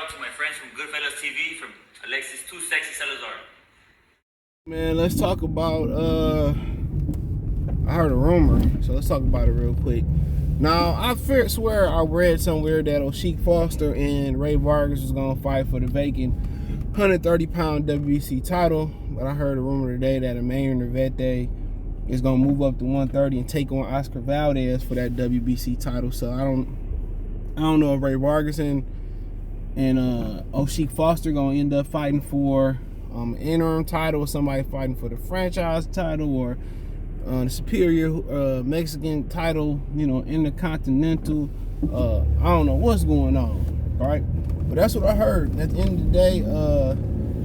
out to my friends from Goodfellas TV, from Alexis Too Sexy Salazar. Man, let's talk about, I heard a rumor, so let's talk about it real quick. Now, I swear I read somewhere that Shakur Foster and Ray Vargas was going to fight for the vacant 130-pound WBC title, but I heard a rumor today that Emmanuel Navarrete is going to move up to 130 and take on Oscar Valdez for that WBC title. So I don't know if Ray Vargas and Shakur Foster going to end up fighting for interim title, or somebody fighting for the franchise title, or the superior Mexican title, intercontinental. I don't know what's going on, right? But that's what I heard. At the end of the day,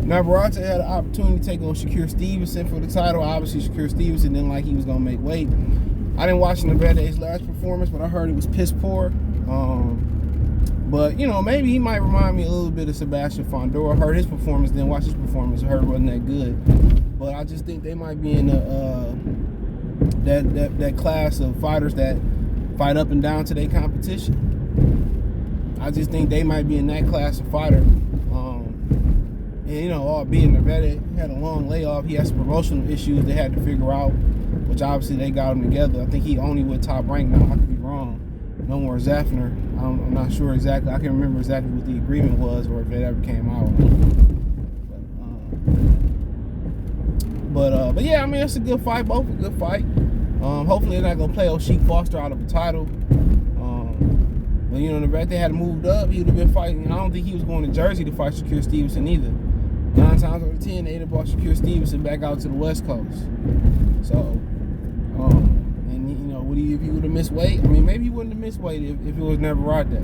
Navarrete had an opportunity to take on Shakur Stevenson for the title. Obviously, Shakur Stevenson didn't like he was going to make weight. I didn't watch Navarrete's last performance, but I heard it was piss poor. But, maybe he might remind me a little bit of Sebastian Fondor. I heard his performance, didn't watch his performance. I heard it wasn't that good. But I just think they might be in that class of fighters that fight up and down to their competition. I just think they might be in that class of fighter. And, albeit Navarrete had a long layoff, he had some promotional issues they had to figure out, which obviously they got him together. I think he only with Top Rank now. I could be wrong. No more Zafner. I'm not sure exactly. I can't remember exactly what the agreement was or if it ever came out. But yeah, I mean, it's a good fight. Both a good fight. Hopefully they're not going to play Shakur Foster out of the title. But, Navarrete had moved up. He would have been fighting. I don't think he was going to Jersey to fight Shakur Stevenson either. 9 times out of 10, they'd have brought Shakur Stevenson back out to the West Coast. So, if he would have missed weight, I mean, maybe he wouldn't have missed weight if it was Navarrete.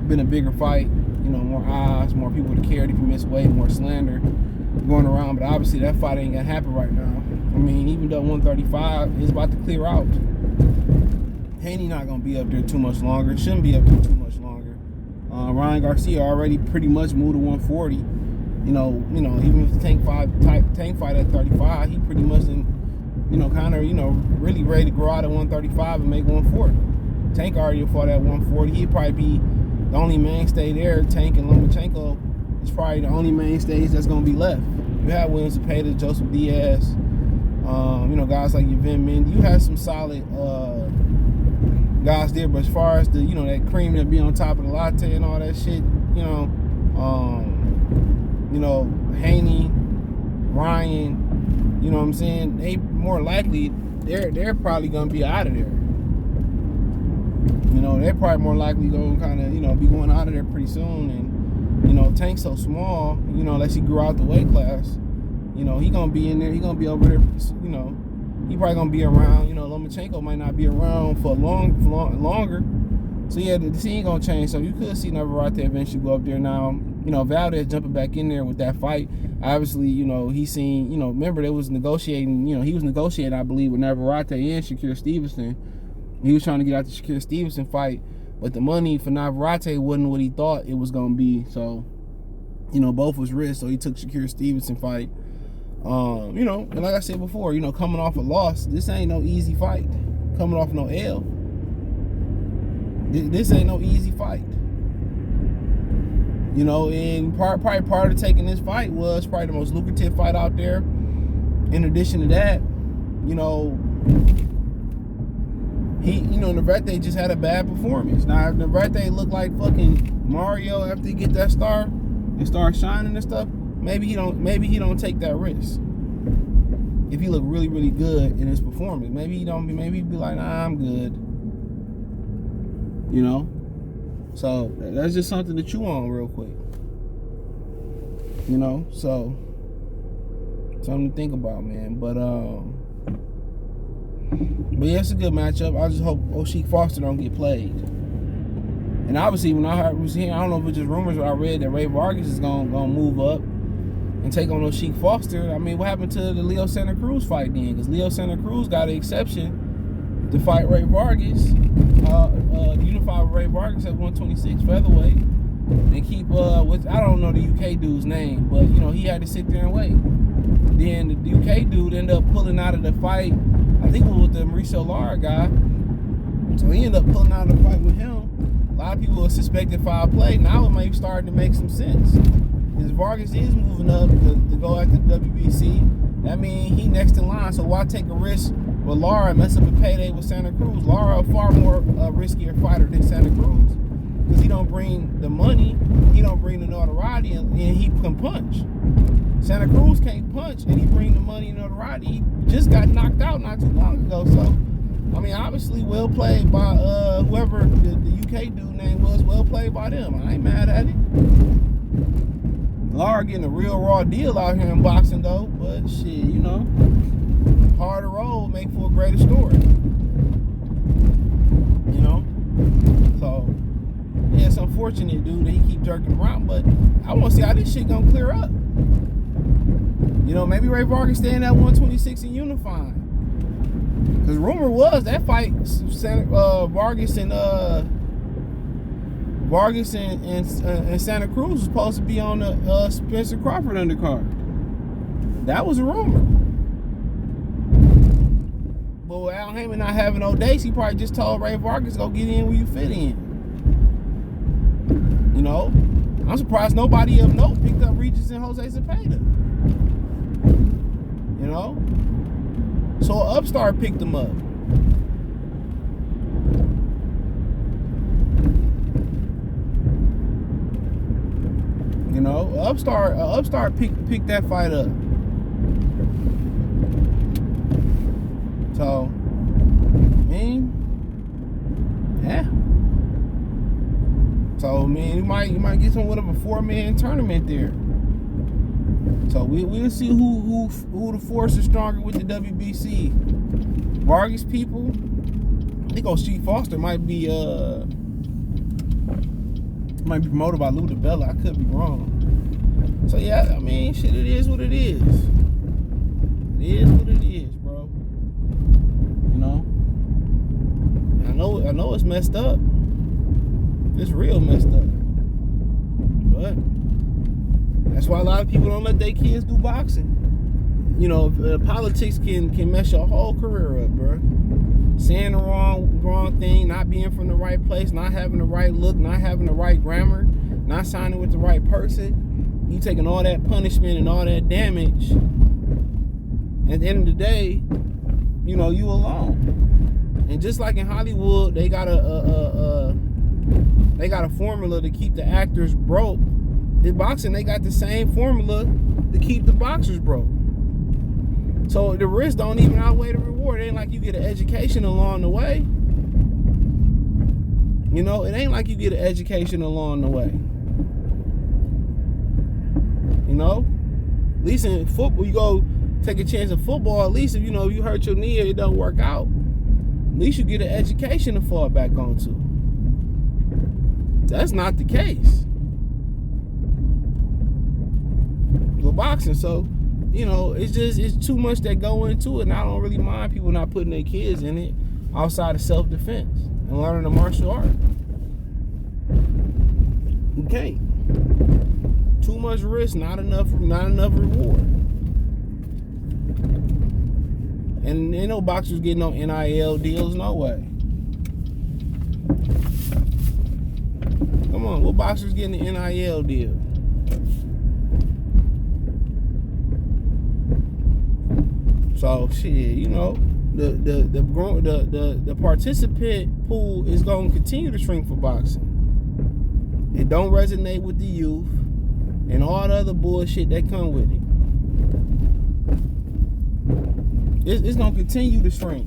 Been a bigger fight, more eyes, more people would have cared if he missed weight, more slander going around. But obviously, that fight ain't gonna happen right now. I mean, even though 135 is about to clear out, Haney not gonna be up there too much longer. Shouldn't be up there too much longer. Ryan Garcia already pretty much moved to 140. Even if the tank fight at 35, he pretty much really ready to grow out at 135 and make 140. Tank already fought at 140. He'd probably be the only mainstay there. Tank and Lomachenko is probably the only mainstays that's going to be left. You have Williams Zepeda, Joseph Diaz, guys like Yvan Mendy. You have some solid guys there, but as far as the, that cream that be on top of the latte and all that shit, Haney, Ryan, you know what I'm saying? They more likely they're probably gonna be out of there. They're probably more likely gonna kind of be going out of there pretty soon. And Tank's so small, unless he grew out the weight class, he gonna be in there. He gonna be over there. He probably gonna be around. Lomachenko might not be around for longer. So yeah, the scene gonna change. So you could see Navarrete eventually go up there now. Valdez jumping back in there with that fight. Obviously, he's seen, remember they was negotiating, he was negotiating, I believe, with Navarrete and Shakur Stevenson. He was trying to get out the Shakur Stevenson fight, but the money for Navarrete wasn't what he thought it was going to be. So, both was risk, so he took Shakur Stevenson fight. And like I said before, coming off a loss, this ain't no easy fight. Coming off no L. This ain't no easy fight. And probably part of taking this fight was probably the most lucrative fight out there. In addition to that, Navarrete just had a bad performance. Now, if Navarrete looked like fucking Mario after he get that star and start shining and stuff, maybe he don't take that risk. If he look really, really good in his performance, maybe he'd be like, nah, I'm good. So that's just something to chew on real quick. So something to think about, man. But yeah, it's a good matchup. I just hope Shakur Foster don't get played. And obviously, when I was hearing, I don't know if it's just rumors, but I read that Ray Vargas is gonna move up and take on Shakur Foster. I mean, what happened to the Leo Santa Cruz fight then? Because Leo Santa Cruz got an exception to fight Ray Vargas. Unify with Ray Vargas at 126 featherweight and keep with, I don't know the UK dude's name, but he had to sit there and wait. Then the UK dude ended up pulling out of the fight. I think it was with the Mauricio Lara guy. So he ended up pulling out of the fight with him. lot of people suspected foul play. Now it might be starting to make some sense. Because Vargas is moving up to go after the WBC. That means he next in line. So why take a risk with Lara and mess up a payday with Santa Cruz? Lara a far more riskier fighter than Santa Cruz. Because he don't bring the money, he don't bring the notoriety, and he can punch. Santa Cruz can't punch, and he bring the money and notoriety. He just got knocked out not too long ago. So, I mean, obviously well played by whoever the UK dude name was. Well played by them. I ain't mad at it. Lara getting a real raw deal out here in boxing, though. But shit, you know, harder road make for a greater story. You know, so. Yeah, it's unfortunate, dude, that he keep jerking around, but I want to see how this shit gonna clear up. You know, maybe Ray Vargas staying at 126 and unifying. Because rumor was that fight, Vargas and Santa Cruz was supposed to be on the Spencer Crawford undercard. That was a rumor. But with Al Heyman not having no dates, he probably just told Ray Vargas, go get in where you fit in. You know, I'm surprised nobody of note picked up Regis and Jose Zepeda. You know, so an upstart picked them up. You know, an upstart picked that fight up. So, I mean, yeah. So, man, you might get some of a 4-man tournament there. So we'll see who the force is stronger with the WBC. Vargas people, I think Sheik Foster might be promoted by Lou DiBella. I could be wrong. So yeah, I mean, shit, it is what it is. It is what it is, bro. You know, I know it's messed up. It's real messed up. But that's why a lot of people don't let their kids do boxing. You know, politics can mess your whole career up, bro. Saying the wrong thing, not being from the right place, not having the right look, not having the right grammar, not signing with the right person. You taking all that punishment and all that damage. At the end of the day, you know, you alone. And just like in Hollywood, they got a formula to keep the actors broke. In boxing, they got the same formula to keep the boxers broke. So the risk don't even outweigh the reward. It ain't like you get an education along the way. You know, it ain't like you get an education along the way. You know? At least in football, you go take a chance in football. At least if you know you hurt your knee or it don't work out, at least you get an education to fall back onto. That's not the case with boxing. So, you know, it's too much that go into it, and I don't really mind people not putting their kids in it outside of self-defense and learning the martial art. You can't. Too much risk, not enough reward. And ain't no boxers getting no NIL deals, no way. Come on, what boxers getting the NIL deal? So shit, you know, the participant pool is going to continue to shrink for boxing. It don't resonate with the youth and all the other bullshit that come with it. It's going to continue to shrink.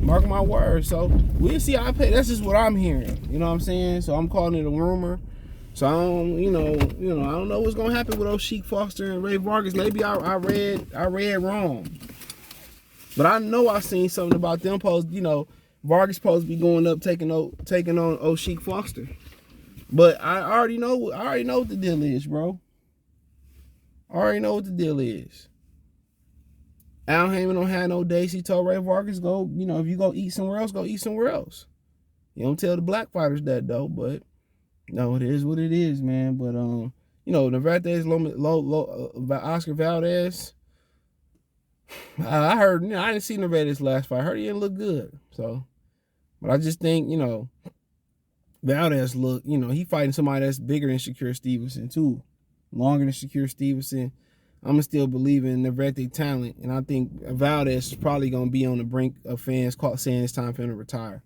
Mark my words. So we'll see how I pay. That's just what I'm hearing. You know what I'm saying? So I'm calling it a rumor. So I don't, I don't know what's gonna happen with those Sheik Foster and Ray Vargas. Maybe I read wrong, but I know I seen something about them post. You know, Vargas supposed to be going up taking on Sheik Foster, but I already know what the deal is, bro. I already know what the deal is. Al Heyman don't have no dates. He told Ray Vargas, go, you know, if you go eat somewhere else, go eat somewhere else. You don't tell the black fighters that though, but. No, it is what it is, man. But you know, Navarrete, Oscar Valdez. I heard, I didn't see Navarrete's last fight. I heard he didn't look good. So But I just think, you know, Valdez look, you know, he fighting somebody that's bigger than Shakur Stevenson too, longer than Shakur Stevenson. I'm still believing in Navarrete talent, and I think Valdez is probably gonna be on the brink of fans saying it's time for him to retire.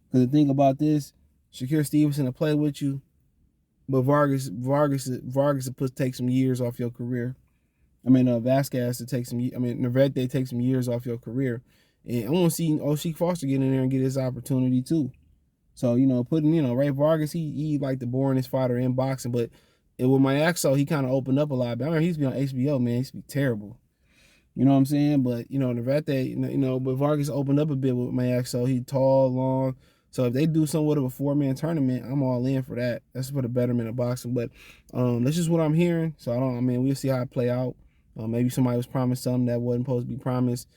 Because the thing about this, Shakur Stevenson will play with you, but Vargas will take some years off your career. I mean, Vasquez to take some. I mean, Navarrete take some years off your career, and I want to see O'Shea Foster get in there and get his opportunity too. So, you know, Ray Vargas, he like the boringest fighter in boxing, but with my Axel, he kind of opened up a lot. But I remember he used to be on HBO, man. He used to be terrible. You know what I'm saying? But, you know, Navarrete, but Vargas opened up a bit with my Axel. He tall, long. So if they do something with a 4-man tournament, I'm all in for that. That's for the betterment of boxing. But that's just what I'm hearing. So we'll see how it play out. Maybe somebody was promised something that wasn't supposed to be promised.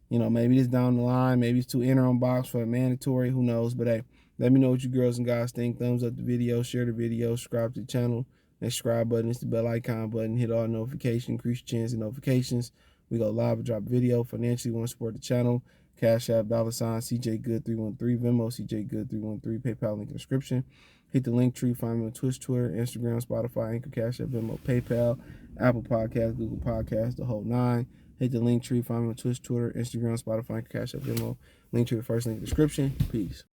You know, maybe it's down the line. Maybe it's 2 interim box for a mandatory. Who knows? But hey, let me know what you girls and guys think. Thumbs up the video, share the video, subscribe to the channel. That subscribe button is the bell icon button. Hit all notifications, increase your chance of notifications. We go live and drop video. Financially, want to support the channel. Cash App, $ CJ Good 313, Venmo, CJ Good 313, PayPal link in the description. Hit the link tree, find me on Twitch, Twitter, Instagram, Spotify, Anchor, Cash App, Venmo, PayPal, Apple Podcasts, Google Podcasts, the whole 9. Hit the link tree, find me on Twitch, Twitter, Instagram, Spotify, Anchor, Cash App, Venmo. Link tree, the first link in the description. Peace.